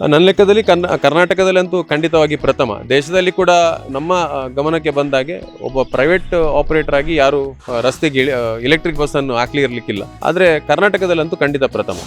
ನನ್ನ ಲೆಕ್ಕದಲ್ಲಿ ಕರ್ನಾಟಕದಲ್ಲಿ ಅಂತೂ ಖಂಡಿತವಾಗಿ ಪ್ರಥಮ. ದೇಶದಲ್ಲಿ ಕೂಡ ನಮ್ಮ ಗಮನಕ್ಕೆ ಬಂದಾಗೆ ಒಬ್ಬ ಪ್ರೈವೇಟ್ ಆಪರೇಟರ್ ಆಗಿ ಯಾರು ರಸ್ತೆಗೆ ಎಲೆಕ್ಟ್ರಿಕ್ ಬಸ್ ಅನ್ನು ಹಾಕ್ಲಿ ಇರಲಿಕ್ಕಿಲ್ಲ. ಆದರೆ ಕರ್ನಾಟಕದಲ್ಲಂತೂ ಖಂಡಿತ ಪ್ರಥಮ.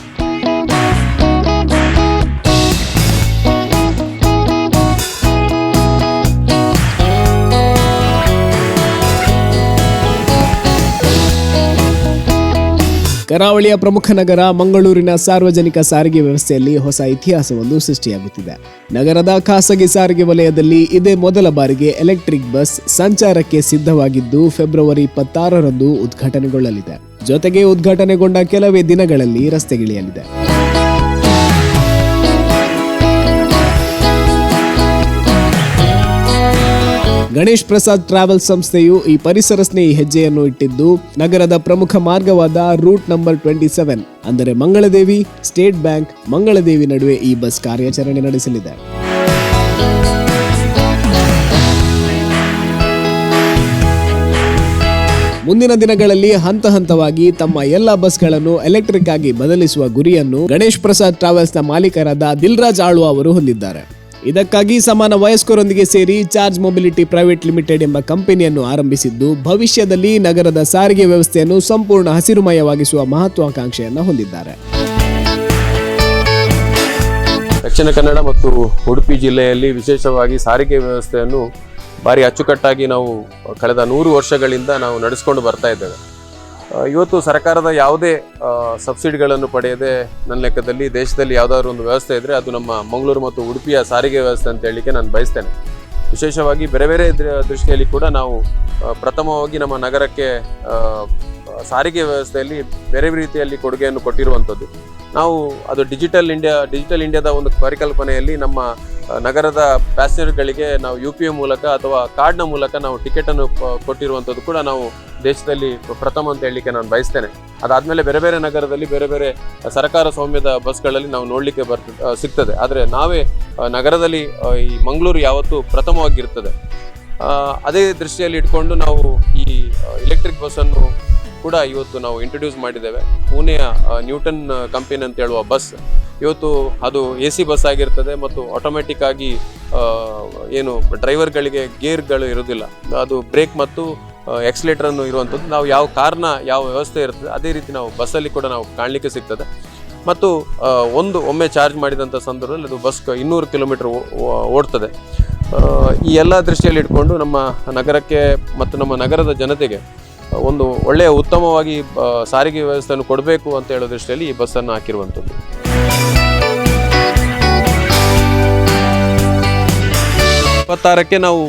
ಕರಾವಳಿಯ ಪ್ರಮುಖ ನಗರ ಮಂಗಳೂರಿನ ಸಾರ್ವಜನಿಕ ಸಾರಿಗೆ ವ್ಯವಸ್ಥೆಯಲ್ಲಿ ಹೊಸ ಇತಿಹಾಸವೊಂದು ಸೃಷ್ಟಿಯಾಗುತ್ತಿದೆ. ನಗರದ ಖಾಸಗಿ ಸಾರಿಗೆ ವಲಯದಲ್ಲಿ ಇದೇ ಮೊದಲ ಬಾರಿಗೆ ಎಲೆಕ್ಟ್ರಿಕ್ ಬಸ್ ಸಂಚಾರಕ್ಕೆ ಸಿದ್ಧವಾಗಿದ್ದು ಫೆಬ್ರವರಿ 26ರಂದು ಉದ್ಘಾಟನೆಗೊಳ್ಳಲಿದೆ. ಜೊತೆಗೆ ಉದ್ಘಾಟನೆಗೊಂಡ ಕೆಲವೇ ದಿನಗಳಲ್ಲಿ ರಸ್ತೆಗಿಳಿಯಲಿದೆ. ಗಣೇಶ್ ಪ್ರಸಾದ್ ಟ್ರಾವೆಲ್ಸ್ ಸಂಸ್ಥೆಯು ಈ ಪರಿಸರ ಸ್ನೇಹಿ ಹೆಜ್ಜೆಯನ್ನು ಇಟ್ಟಿದ್ದು ನಗರದ ಪ್ರಮುಖ ಮಾರ್ಗವಾದ ರೂಟ್ ನಂಬರ್ 27 ಅಂದರೆ ಮಂಗಳದೇವಿ, ಸ್ಟೇಟ್ ಬ್ಯಾಂಕ್, ಮಂಗಳದೇವಿ ನಡುವೆ ಈ ಬಸ್ ಕಾರ್ಯಾಚರಣೆ ನಡೆಸಲಿದೆ. ಮುಂದಿನ ದಿನಗಳಲ್ಲಿ ಹಂತ ಹಂತವಾಗಿ ತಮ್ಮ ಎಲ್ಲ ಬಸ್ಗಳನ್ನು ಎಲೆಕ್ಟ್ರಿಕ್ ಆಗಿ ಬದಲಿಸುವ ಗುರಿಯನ್ನು ಗಣೇಶ್ ಪ್ರಸಾದ್ ಟ್ರಾವೆಲ್ಸ್ನ ಮಾಲೀಕರಾದ ದಿಲ್ರಾಜ್ ಆಳ್ವ ಅವರು ಹೊಂದಿದ್ದಾರೆ. ಇದಕ್ಕಾಗಿ ಸಮಾನ ವಯಸ್ಕರೊಂದಿಗೆ ಸೇರಿ ಚಾರ್ಜ್ ಮೊಬಿಲಿಟಿ ಪ್ರೈವೇಟ್ ಲಿಮಿಟೆಡ್ ಎಂಬ ಕಂಪನಿಯನ್ನು ಆರಂಭಿಸಿದ್ದು ಭವಿಷ್ಯದಲ್ಲಿ ನಗರದ ಸಾರಿಗೆ ವ್ಯವಸ್ಥೆಯನ್ನು ಸಂಪೂರ್ಣ ಹಸಿರುಮಯವಾಗಿಸುವ ಮಹತ್ವಾಕಾಂಕ್ಷೆಯನ್ನು ಹೊಂದಿದ್ದಾರೆ. ದಕ್ಷಿಣ ಕನ್ನಡ ಮತ್ತು ಉಡುಪಿ ಜಿಲ್ಲೆಯಲ್ಲಿ ವಿಶೇಷವಾಗಿ ಸಾರಿಗೆ ವ್ಯವಸ್ಥೆಯನ್ನು ಭಾರಿ ಅಚ್ಚುಕಟ್ಟಾಗಿ ನಾವು ಕಳೆದ 100 ವರ್ಷಗಳಿಂದ ನಾವು ನಡೆಸ್ಕೊಂಡು ಬರ್ತಾ ಇದ್ದೇವೆ. ಇವತ್ತು ಸರ್ಕಾರದ ಯಾವುದೇ ಸಬ್ಸಿಡಿಗಳನ್ನು ಪಡೆಯದೆ ನನ್ನ ಲೆಕ್ಕದಲ್ಲಿ ದೇಶದಲ್ಲಿ ಯಾವುದಾದ್ರೂ ಒಂದು ವ್ಯವಸ್ಥೆ ಇದ್ದರೆ ಅದು ನಮ್ಮ ಮಂಗಳೂರು ಮತ್ತು ಉಡುಪಿಯ ಸಾರಿಗೆ ವ್ಯವಸ್ಥೆ ಅಂತ ಹೇಳಲಿಕ್ಕೆ ನಾನು ಬಯಸ್ತೇನೆ. ವಿಶೇಷವಾಗಿ ಬೇರೆ ಬೇರೆ ದೃಷ್ಟಿಯಲ್ಲಿ ಕೂಡ ನಾವು ಪ್ರಥಮವಾಗಿ ನಮ್ಮ ನಗರಕ್ಕೆ ಸಾರಿಗೆ ವ್ಯವಸ್ಥೆಯಲ್ಲಿ ಬೇರೆ ರೀತಿಯಲ್ಲಿ ಕೊಡುಗೆಯನ್ನು ಕೊಟ್ಟಿರುವಂಥದ್ದು. ನಾವು ಅದು ಡಿಜಿಟಲ್ ಇಂಡಿಯಾದ ಒಂದು ಪರಿಕಲ್ಪನೆಯಲ್ಲಿ ನಮ್ಮ ನಗರದ ಪ್ಯಾಸೆಂಜರ್ಗಳಿಗೆ ನಾವು UPI ಮೂಲಕ ಅಥವಾ ಕಾರ್ಡ್ನ ಮೂಲಕ ನಾವು ಟಿಕೆಟನ್ನು ಕೊಟ್ಟಿರುವಂಥದ್ದು ಕೂಡ ನಾವು ದೇಶದಲ್ಲಿ ಪ್ರಥಮ ಅಂತ ಹೇಳಲಿಕ್ಕೆ ನಾನು ಬಯಸ್ತೇನೆ. ಅದಾದಮೇಲೆ ಬೇರೆ ಬೇರೆ ನಗರದಲ್ಲಿ ಬೇರೆ ಬೇರೆ ಸರ್ಕಾರ ಸ್ವಾಮ್ಯದ ಬಸ್ಗಳಲ್ಲಿ ನಾವು ನೋಡಲಿಕ್ಕೆ ಸಿಗ್ತದೆ. ಆದರೆ ನಾವೇ ನಗರದಲ್ಲಿ ಈ ಮಂಗಳೂರು ಯಾವತ್ತೂ ಪ್ರಥಮವಾಗಿರ್ತದೆ. ಅದೇ ದೃಷ್ಟಿಯಲ್ಲಿ ಇಟ್ಕೊಂಡು ನಾವು ಈ ಎಲೆಕ್ಟ್ರಿಕ್ ಬಸ್ಸನ್ನು ಕೂಡ ಇವತ್ತು ನಾವು ಇಂಟ್ರೊಡ್ಯೂಸ್ ಮಾಡಿದ್ದೇವೆ. ಪುಣೆಯ ನ್ಯೂಟನ್ ಕಂಪನಿ ಅಂತ ಹೇಳುವ ಬಸ್ ಇವತ್ತು ಅದು AC ಬಸ್ ಆಗಿರ್ತದೆ ಮತ್ತು ಆಟೋಮೆಟಿಕ್ ಆಗಿ ಏನು ಡ್ರೈವರ್ಗಳಿಗೆ ಗೇರ್ಗಳು ಇರೋದಿಲ್ಲ, ಅದು ಬ್ರೇಕ್ ಮತ್ತು ಎಕ್ಸಲೇಟರ್ ಅನ್ನು ಇರುವಂಥದ್ದು. ನಾವು ಯಾವ ಕಾರ್ನ ಯಾವ ವ್ಯವಸ್ಥೆ ಇರ್ತದೆ ಅದೇ ರೀತಿ ನಾವು ಬಸ್ಸಲ್ಲಿ ಕೂಡ ನಾವು ಕಾಣಲಿಕ್ಕೆ ಸಿಗ್ತದೆ. ಮತ್ತು ಒಮ್ಮೆ ಚಾರ್ಜ್ ಮಾಡಿದಂಥ ಸಂದರ್ಭದಲ್ಲಿ ಅದು ಬಸ್ 200 ಕಿಲೋಮೀಟರ್ ಓಡ್ತದೆ. ಈ ಎಲ್ಲ ದೃಷ್ಟಿಯಲ್ಲಿ ಇಟ್ಕೊಂಡು ನಮ್ಮ ನಗರಕ್ಕೆ ಮತ್ತು ನಮ್ಮ ನಗರದ ಜನತೆಗೆ ಒಂದು ಒಳ್ಳೆಯ ಉತ್ತಮವಾಗಿ ಸಾರಿಗೆ ವ್ಯವಸ್ಥೆಯನ್ನು ಕೊಡಬೇಕು ಅಂತ ಹೇಳೋ ದೃಷ್ಟಿಯಲ್ಲಿ ಈ ಬಸ್ಸನ್ನು ಹಾಕಿರುವಂಥದ್ದು. ಇಪ್ಪತ್ತಾರಕ್ಕೆ ನಾವು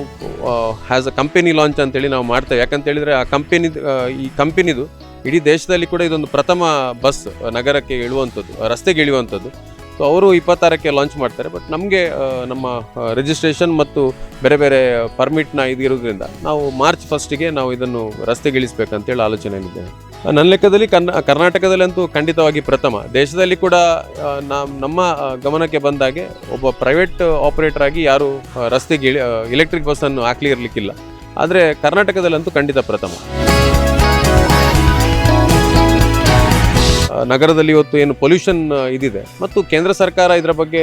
ಆ್ಯಸ್ ಅ ಕಂಪನಿ ಲಾಂಚ್ ಅಂತೇಳಿ ನಾವು ಮಾಡ್ತೇವೆ. ಯಾಕಂತ ಹೇಳಿದರೆ ಈ ಕಂಪನಿದು ಇಡೀ ದೇಶದಲ್ಲಿ ಕೂಡ ಇದೊಂದು ಪ್ರಥಮ ಬಸ್ ನಗರಕ್ಕೆ ಇಳುವಂಥದ್ದು, ರಸ್ತೆಗೆ ಇಳಿಯುವಂಥದ್ದು. ಸೊ ಅವರು 26ಕ್ಕೆ ಲಾಂಚ್ ಮಾಡ್ತಾರೆ. ಬಟ್ ನಮಗೆ ನಮ್ಮ ರಿಜಿಸ್ಟ್ರೇಷನ್ ಮತ್ತು ಬೇರೆ ಬೇರೆ ಪರ್ಮಿಟ್ನ ಇರೋದ್ರಿಂದ ನಾವು ಮಾರ್ಚ್ 1ಗೆ ನಾವು ಇದನ್ನು ರಸ್ತೆಗೆ ಇಳಿಸ್ಬೇಕಂತೇಳಿ ಆಲೋಚನೆಯಲ್ಲಿದ್ದೇವೆ. ನನ್ನ ಲೆಕ್ಕದಲ್ಲಿ ಕರ್ನಾಟಕದಲ್ಲಿ ಅಂತೂ ಖಂಡಿತವಾಗಿ ಪ್ರಥಮ. ದೇಶದಲ್ಲಿ ಕೂಡ ನಮ್ಮ ಗಮನಕ್ಕೆ ಬಂದಾಗೆ ಒಬ್ಬ ಪ್ರೈವೇಟ್ ಆಪರೇಟರ್ ಆಗಿ ಯಾರು ರಸ್ತೆಗೆ ಎಲೆಕ್ಟ್ರಿಕ್ ಬಸ್ಸನ್ನು ಹಾಕ್ಲಿ ಇರಲಿಕ್ಕಿಲ್ಲ. ಆದರೆ ಕರ್ನಾಟಕದಲ್ಲಂತೂ ಖಂಡಿತ ಪ್ರಥಮ. ನಗರದಲ್ಲಿ ಇವತ್ತು ಏನು ಪೊಲ್ಯೂಷನ್ ಇದಿದೆ ಮತ್ತು ಕೇಂದ್ರ ಸರ್ಕಾರ ಇದರ ಬಗ್ಗೆ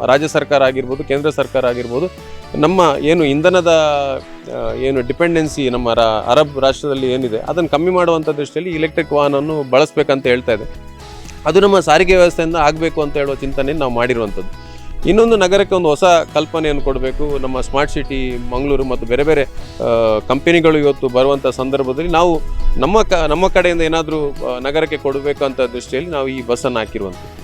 ರಾಜ್ಯ ಸರ್ಕಾರ ಆಗಿರ್ಬೋದು, ಕೇಂದ್ರ ಸರ್ಕಾರ ಆಗಿರ್ಬೋದು, ನಮ್ಮ ಏನು ಇಂಧನದ ಏನು ಡಿಪೆಂಡೆನ್ಸಿ ನಮ್ಮ ಅರಬ್ ರಾಷ್ಟ್ರದಲ್ಲಿ ಏನಿದೆ ಅದನ್ನು ಕಮ್ಮಿ ಮಾಡುವಂಥ ದೃಷ್ಟಿಯಲ್ಲಿ ಎಲೆಕ್ಟ್ರಿಕ್ ವಾಹನವನ್ನು ಬಳಸಬೇಕಂತ ಹೇಳ್ತಾ ಇದೆ. ಅದು ನಮ್ಮ ಸಾರಿಗೆ ವ್ಯವಸ್ಥೆಯಿಂದ ಆಗಬೇಕು ಅಂತ ಹೇಳುವ ಚಿಂತನೆಯನ್ನು ನಾವು ಮಾಡಿರುವಂಥದ್ದು. ಇನ್ನೊಂದು ನಗರಕ್ಕೆ ಒಂದು ಹೊಸ ಕಲ್ಪನೆಯನ್ನು ಕೊಡಬೇಕು. ನಮ್ಮ ಸ್ಮಾರ್ಟ್ ಸಿಟಿ ಮಂಗಳೂರು ಮತ್ತು ಬೇರೆ ಬೇರೆ ಕಂಪನಿಗಳು ಇವತ್ತು ಬರುವಂಥ ಸಂದರ್ಭದಲ್ಲಿ ನಾವು ನಮ್ಮ ಕಡೆಯಿಂದ ಏನಾದರೂ ನಗರಕ್ಕೆ ಕೊಡಬೇಕು ಅಂತ ದೃಷ್ಟಿಯಲ್ಲಿ ನಾವು ಈ ಬಸ್ಸನ್ನು ಹಾಕಿರುವಂಥದ್ದು.